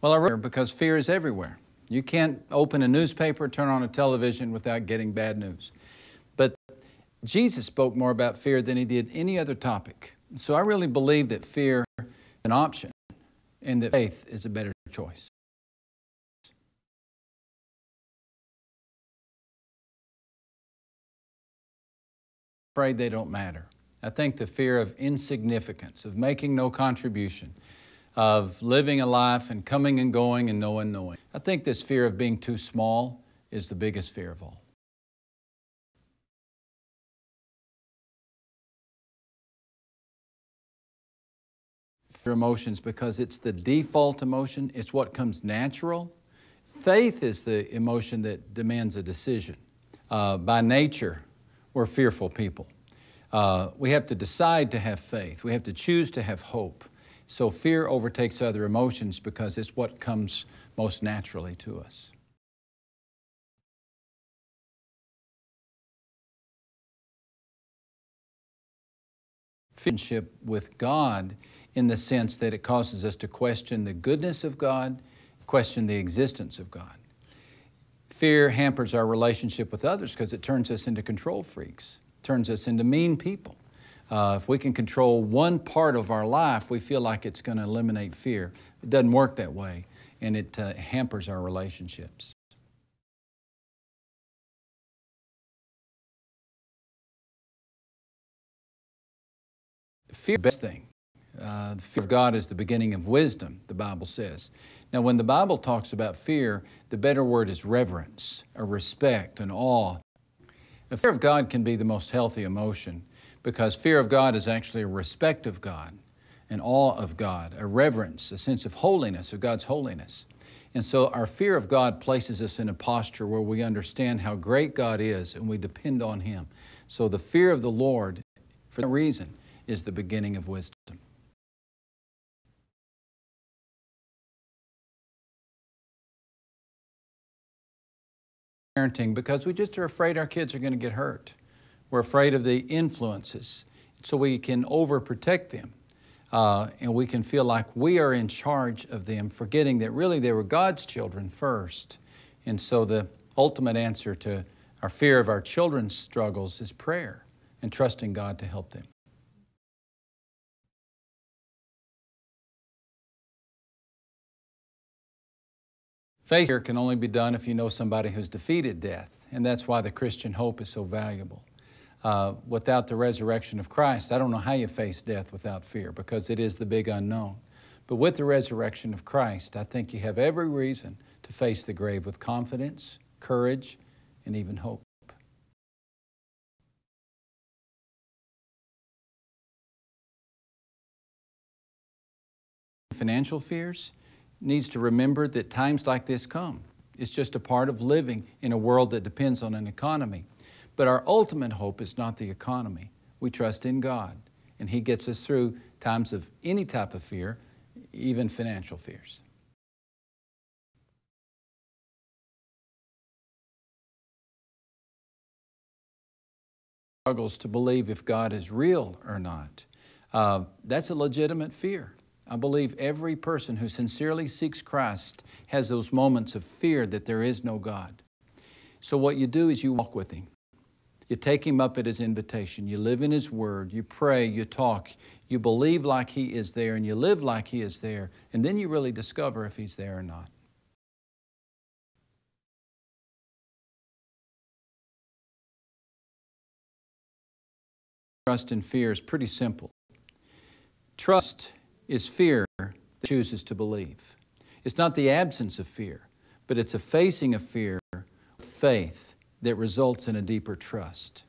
Well, I wrote because fear is everywhere. You can't open a newspaper, turn on a television without getting bad news. But Jesus spoke more about fear than he did any other topic. So I really believe that fear is an option and that faith is a better choice. Afraid they don't matter. I think the fear of insignificance, of making no contribution, of living a life and coming and going and no one knowing. I think this fear of being too small is the biggest fear of all. Fear emotions because it's the default emotion, it's what comes natural. Faith is the emotion that demands a decision. By nature, we're fearful people. We have to decide to have faith. We have to choose to have hope. So fear overtakes other emotions because it's what comes most naturally to us. Friendship with God in the sense that it causes us to question the goodness of God, question the existence of God. Fear hampers our relationship with others because it turns us into control freaks, turns us into mean people. If we can control one part of our life, we feel like it's going to eliminate fear. It doesn't work that way, and it hampers our relationships. Fear is the best thing. The fear of God is the beginning of wisdom, the Bible says. Now, when the Bible talks about fear, the better word is reverence, or respect, and awe. The fear of God can be the most healthy emotion because fear of God is actually a respect of God, an awe of God, a reverence, a sense of holiness, of God's holiness. And so our fear of God places us in a posture where we understand how great God is and we depend on Him. So the fear of the Lord, for that reason, is the beginning of wisdom. Parenting because we just are afraid our kids are going to get hurt. We're afraid of the influences, so we can overprotect them. And we can feel like we are in charge of them, forgetting that really they were God's children first. And so the ultimate answer to our fear of our children's struggles is prayer and trusting God to help them. Fear can only be done if you know somebody who's defeated death, and that's why the Christian hope is so valuable. Without the resurrection of Christ, I don't know how you face death without fear because it is the big unknown. But with the resurrection of Christ, I think you have every reason to face the grave with confidence, courage, and even hope. Financial fears needs to remember that times like this come. It's just a part of living in a world that depends on an economy. But our ultimate hope is not the economy. We trust in God, and He gets us through times of any type of fear, even financial fears. Struggles to believe if God is real or not. That's a legitimate fear. I believe every person who sincerely seeks Christ has those moments of fear that there is no God. So what you do is you walk with Him. You take Him up at His invitation. You live in His Word. You pray. You talk. You believe like He is there, and you live like He is there. And then you really discover if He's there or not. Trust and fear is pretty simple. Trust is fear that chooses to believe. It's not the absence of fear, but it's a facing of fear with faith that results in a deeper trust.